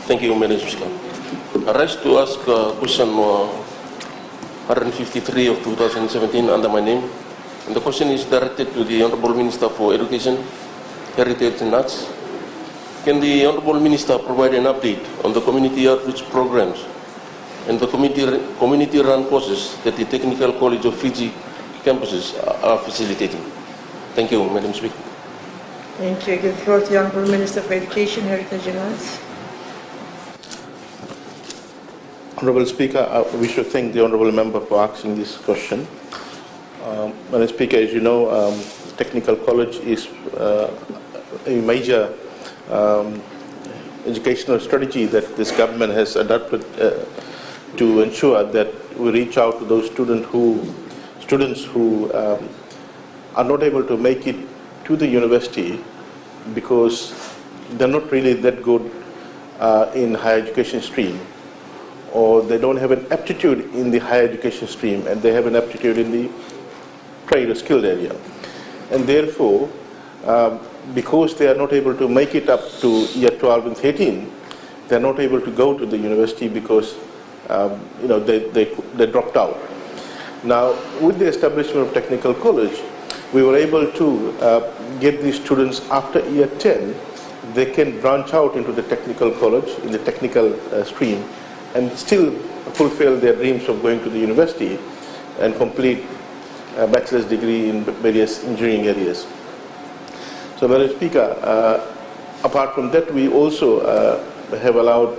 Thank you, Madam Speaker. I rise to ask question 153 of 2017 under my name. And the question is directed to the Honourable Minister for Education, Heritage and Arts. Can the Honourable Minister provide an update on the community outreach programs and the community-run courses that the Technical College of Fiji campuses are facilitating? Thank you, Madam Speaker. Thank you. I give the floor to the Honourable Minister for Education, Heritage and Arts. Honourable Speaker, we should thank the Honourable Member for asking this question. Madam Speaker, as you know, Technical College is a major educational strategy that this government has adopted to ensure that we reach out to those students who are not able to make it to the university because they're not really that good in higher education stream, or they don't have an aptitude in the higher education stream and they have an aptitude in the trade or skilled area. And therefore, because they are not able to make it up to year 12 and 13, they're not able to go to the university because they dropped out. Now, with the establishment of Technical College, we were able to get these students after year 10, they can branch out into the Technical College, in the technical stream, and still fulfill their dreams of going to the university and complete a bachelor's degree in various engineering areas. So, Madam Speaker, apart from that, we also have allowed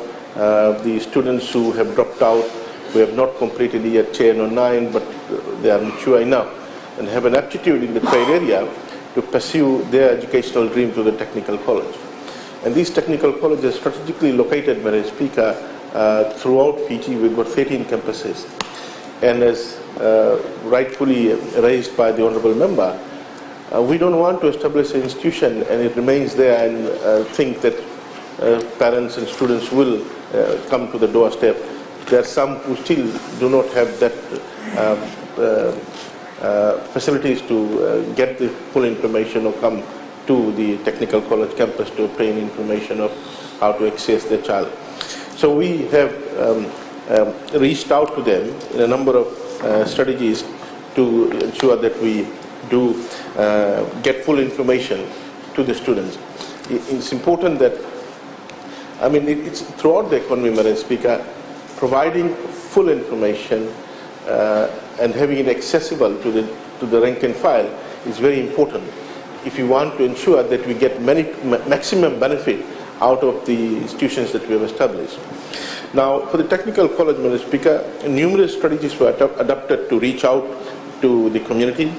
the students who have dropped out, who have not completed year 10 or 9, but they are mature enough and have an aptitude in the trade area to pursue their educational dream to the Technical College. And these Technical Colleges are strategically located, Madam Speaker, throughout Fiji. We've got 13 campuses. And as rightfully raised by the Honourable Member, we don't want to establish an institution and it remains there and think that parents and students will come to the doorstep. There are some who still do not have that facilities to get the full information or come to the Technical College campus to obtain information of how to access their child. So we have reached out to them in a number of strategies to ensure that we do get full information to the students. It's important that, I mean, it's throughout the economy, Madam Speaker, providing full information and having it accessible to the rank and file is very important if you want to ensure that we get maximum benefit out of the institutions that we have established. Now, for the Technical College, Madam Speaker, numerous strategies were adopted to reach out to the community,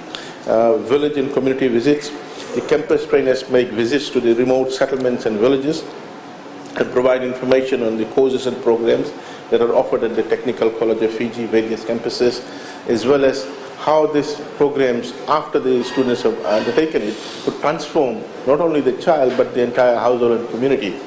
village and community visits. The campus trainers make visits to the remote settlements and villages and provide information on the courses and programs that are offered at the Technical College of Fiji, various campuses, as well as how these programs, after the students have undertaken it, could transform not only the child but the entire household and community.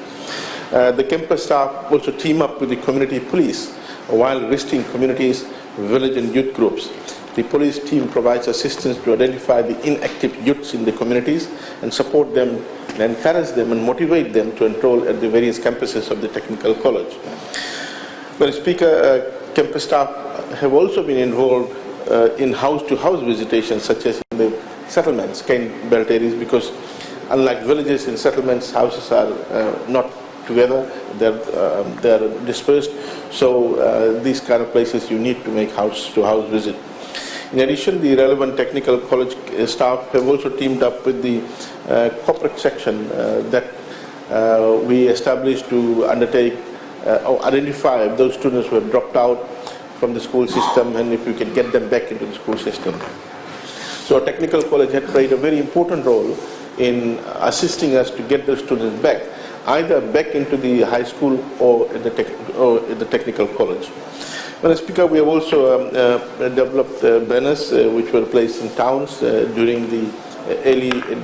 The campus staff also team up with the community police while visiting communities, village and youth groups. The police team provides assistance to identify the inactive youths in the communities and support them and encourage them and motivate them to enroll at the various campuses of the Technical College. Madam Speaker, campus staff have also been involved in house-to-house visitations, such as in the settlements, cane belt areas, because unlike villages, in settlements, houses are not together, they're dispersed. So these kind of places you need to make house-to-house visit. In addition, the relevant Technical College staff have also teamed up with the corporate section that we established to undertake or identify those students who have dropped out from the school system and if we can get them back into the school system. So Technical College had played a very important role in assisting us to get those students back, either back into the high school or at the Technical College. Madam Speaker, we have also developed banners which were placed in towns during the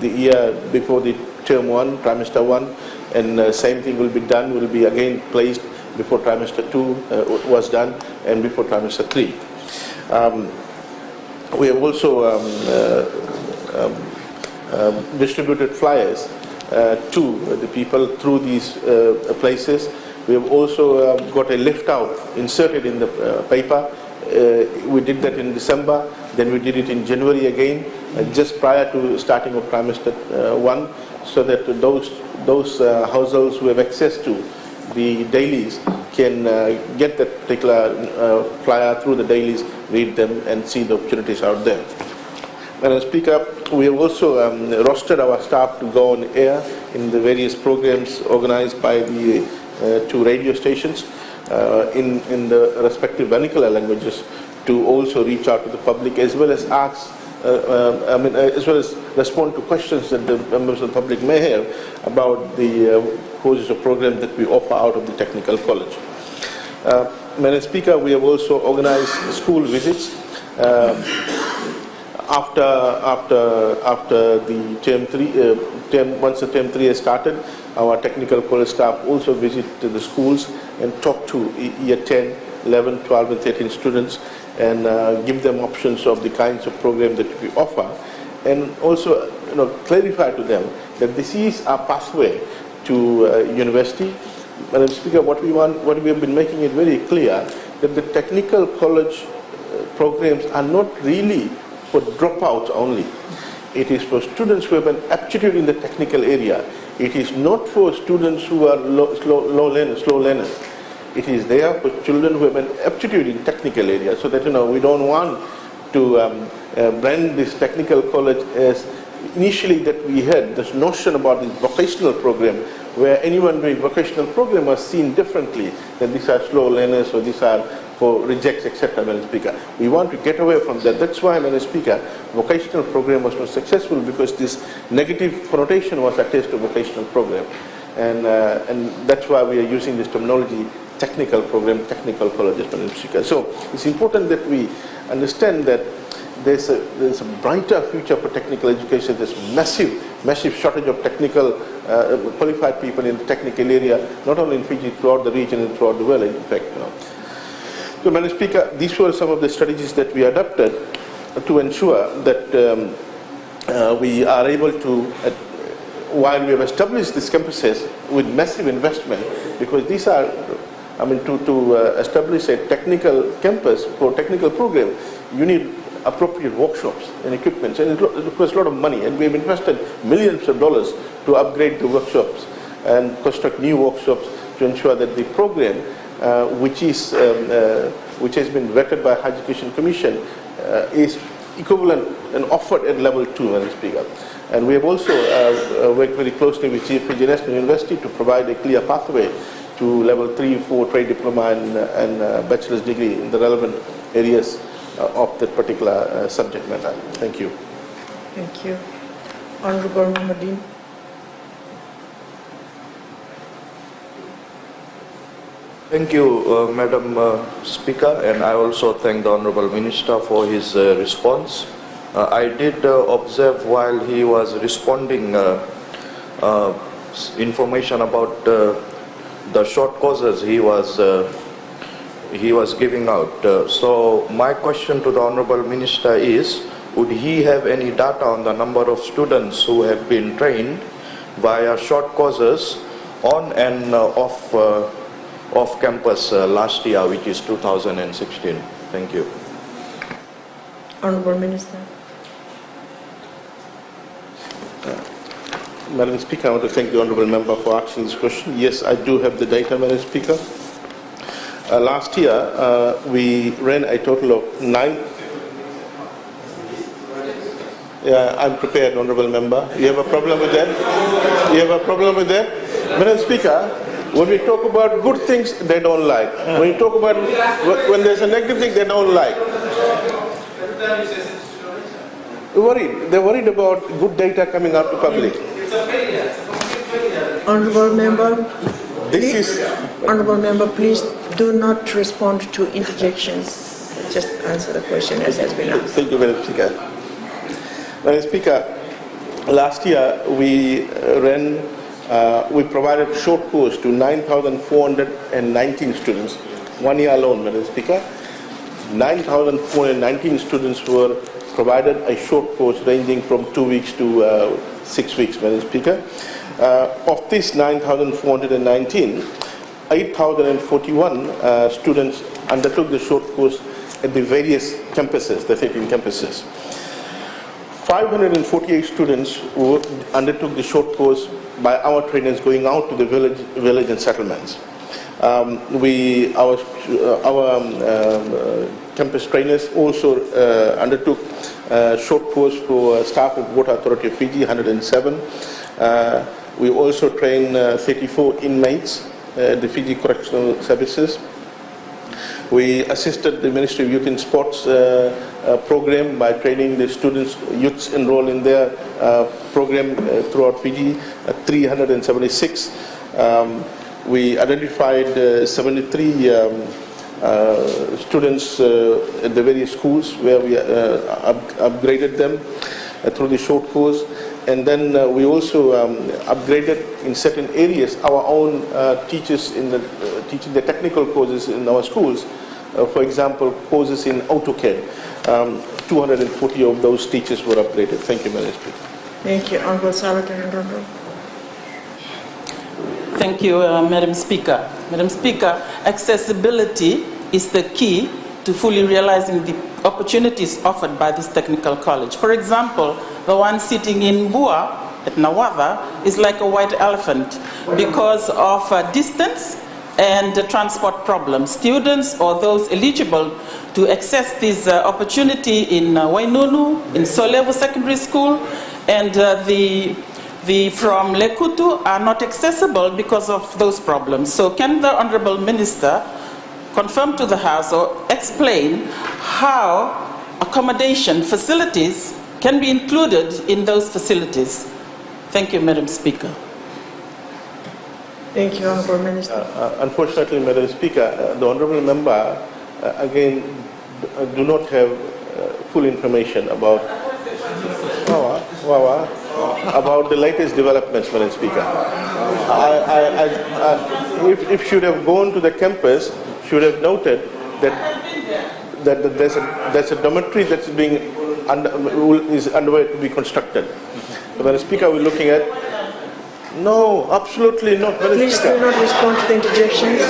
year before the term 1, trimester 1, and same thing will be again placed before trimester 2 was done and before trimester 3. We have also distributed flyers to the people through these places We have also got a lift out inserted in the paper. We did that in December, then we did it in January again, just prior to starting of trimester 1, so that those households who have access to the dailies can get that particular flyer through the dailies, read them and see the opportunities out there. Madam Speaker, we have also rostered our staff to go on air in the various programs organized by the 2 radio stations in the respective vernacular languages, to also reach out to the public as well as ask, as well as respond to questions that the members of the public may have about the courses or programs that we offer out of the technical college. Madam Speaker, we have also organized school visits. After the term 3, once the term 3 has started, our technical college staff also visit the schools and talk to year 10, 11, 12 and 13 students and give them options of the kinds of programs that we offer, and also clarify to them that this is our pathway to university. Madam Speaker, what we have been making it very clear that the technical college programs are not really for dropouts only. It is for students who have an aptitude in the technical area. It is not for students who are slow learners. It is there for children who have an aptitude in technical area, so that we don't want to brand this technical college as initially that we had this notion about this vocational program, where anyone doing vocational program was seen differently, that these are slow learners or these are for rejects, etc. Madam Speaker. We want to get away from that. That's why, Madam Speaker, vocational program was not successful, because this negative connotation was attached to vocational program. And that's why we are using this terminology, technical program, technical colleges, Madam Speaker. So it's important that we understand that there's a brighter future for technical education. There's massive shortage of technical qualified people in the technical area, not only in Fiji, throughout the region and throughout the world, in fact. So, Madam Speaker, these were some of the strategies that we adopted to ensure that we are able to, while we have established these campuses with massive investment, because these are, to establish a technical campus for technical program, you need appropriate workshops and equipment, and it requires a lot of money, and we have invested millions of dollars to upgrade the workshops and construct new workshops to ensure that the program, which has been vetted by Higher Education Commission, is equivalent and offered at level 2, Madam Speaker. And we have also worked very closely with Fijian National University to provide a clear pathway to level 3, 4 trade diploma and bachelor's degree in the relevant areas of that particular subject matter. Thank you. Thank you. Honorable Mahmoudin. Thank you, Madam Speaker, and I also thank the Honourable Minister for his response. I did observe while he was responding information about the short courses he was giving out. So my question to the Honourable Minister is, would he have any data on the number of students who have been trained via short courses on and off campus last year, which is 2016? Thank you. Honourable Minister. Madam Speaker, I want to thank the Honourable Member for asking this question. Yes, I do have the data, Madam Speaker. Last year, we ran a total of 9. Yeah, I'm prepared, Honourable Member. You have a problem with that? You have a problem with that? Madam Speaker, when we talk about good things, they don't like. When you talk about, when there's a negative thing, they don't like. They're worried about good data coming out to public. Honourable Member, Honourable Member, please do not respond to interjections. Just answer the question as has been asked. Thank you, Madam Speaker. Madam Speaker, last year we we provided short course to 9,419 students. 1 year alone, Madam Speaker. 9,419 students were provided a short course ranging from 2 weeks to 6 weeks, Madam Speaker. Of this 9,419, 8,041 students undertook the short course at the various campuses, the 13 campuses. 548 students undertook the short course by our trainers going out to the village and settlements. Our campus trainers also undertook short course for staff of Water Authority of Fiji, 107. We also trained 34 inmates at the Fiji Correctional Services. We assisted the Ministry of Youth and Sports program by training the students, youths enrolled in their program throughout Fiji, 376. We identified 73 students at the various schools where we upgraded them through the short course. And then we also upgraded in certain areas our own teachers in teaching the technical courses in our schools. For example, courses in AutoCAD. 240 of those teachers were upgraded. Thank you, Madam Speaker. Thank you, Honourable Salatin. Thank you, Madam Speaker. Madam Speaker, accessibility is the key to fully realizing the opportunities offered by this technical college. For example, the one sitting in Bua at Nawava is like a white elephant because of distance and transport problems. Students or those eligible to access this opportunity in Wainunu, in Solevo Secondary School, and from Lekutu are not accessible because of those problems. So can the Honourable Minister confirm to the House or explain how accommodation facilities can be included in those facilities? Thank you, Madam Speaker. Thank you, Honourable Minister. Unfortunately, Madam Speaker, the Honourable Member, again, do not have full information about about the latest developments, Madam Speaker. If should have gone to the campus, should have noted that there's a dormitory that's is underway to be constructed. So, Madam Speaker, we're looking at. No, absolutely not, Madam Please Speaker. do not respond to the interjections.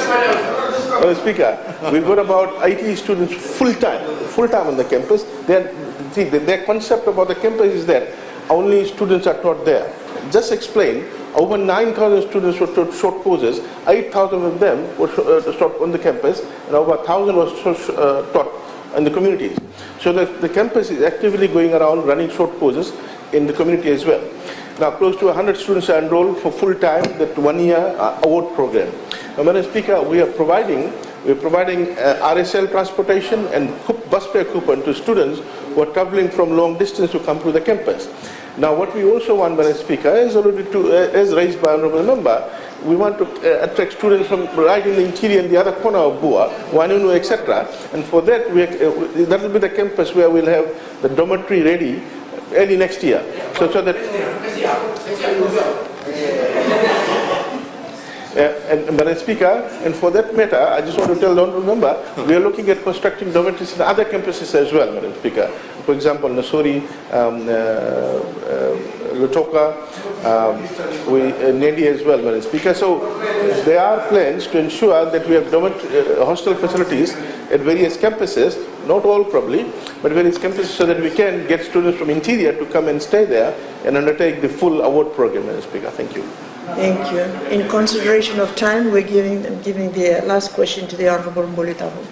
Madam Speaker, we've got about 80 students full-time on the campus. Their concept about the campus is that only students are taught there. Just explain, over 9,000 students were taught short courses, 8,000 of them were taught on the campus, and over 1,000 was taught in the communities. So the campus is actively going around running short courses in the community as well. Now, close to 100 students are enrolled for full-time, that one-year award program. Now, Madam Speaker, we are providing RSL transportation and bus fare coupon to students who are traveling from long distance to come to the campus. Now, what we also want, Madam Speaker, as raised by Honourable Member, we want to attract students from right in the interior and the other corner of Bua, Wanunu, etc. And for that, that will be the campus where we'll have the dormitory ready early next year. So that. And Madam Speaker, and for that matter, I just want to tell the Honourable Member, we are looking at constructing dormitories in other campuses as well, Madam Speaker. For example, Nasuri, Lutoka, Nedi as well, Madam Speaker. So there are plans to ensure that we have hostel facilities at various campuses, not all probably, but various campuses, so that we can get students from interior to come and stay there and undertake the full award program, Madam Speaker. Thank you. Thank you. In consideration of time, we're giving the last question to the Honourable Mbulitahu.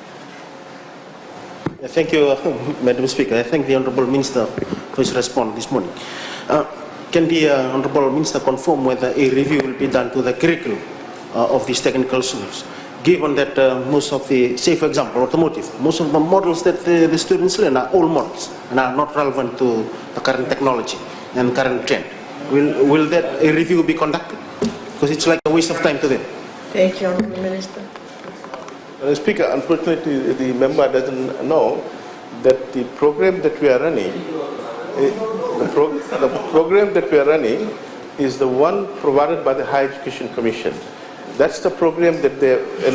Thank you, Madam Speaker. I thank the Honourable Minister for his response this morning. Can the Honourable Minister confirm whether a review will be done to the curriculum of these technical schools, given that most of the, say for example, automotive, most of the models that the students learn are old models and are not relevant to the current technology and current trend? Will that a review be conducted? Because it's like a waste of time to them. Thank you, Honourable Minister. Madam Speaker, unfortunately, the member doesn't know that the program that we are running, the program that we are running is the one provided by the Higher Education Commission. That's the program that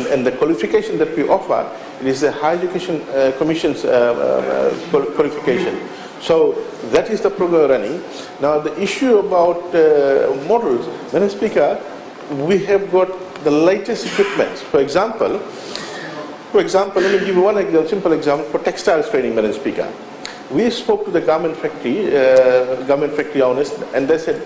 and the qualification that we offer, it is the Higher Education Commission's qualification. So that is the program running. Now the issue about models, Madam Speaker, we have got the latest equipment. For example, let me give you one simple example for textiles training, Madam Speaker. We spoke to the garment factory owners, and they said,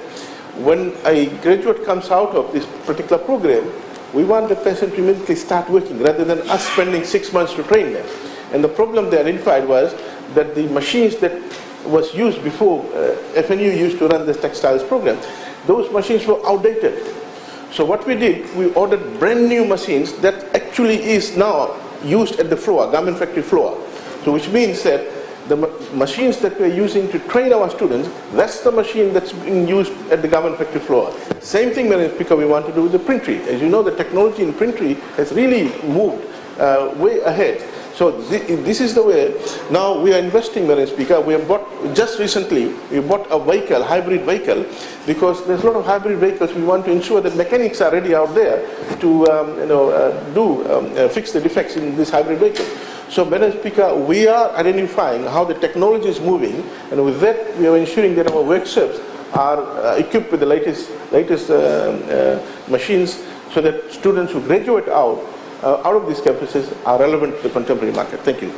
when a graduate comes out of this particular program, we want the person to immediately start working rather than us spending 6 months to train them. And the problem they identified was that the machines that was used before FNU used to run this textiles program, those machines were outdated. So what we did, we ordered brand new machines that actually is now used at the floor, garment factory floor. So which means that the machines that we're using to train our students, that's the machine that's being used at the garment factory floor. Same thing, Madam Speaker, we want to do with the printry. As you know, the technology in printry has really moved way ahead. So this is the way. Now we are investing, Madam Speaker. We have bought, just recently, we bought a vehicle, hybrid vehicle, because there's a lot of hybrid vehicles. We want to ensure that mechanics are ready out there to fix the defects in this hybrid vehicle. So, Madam Speaker, we are identifying how the technology is moving, and with that, we are ensuring that our workshops are equipped with the latest machines, so that students who graduate out of these campuses are relevant to the contemporary market. Thank you.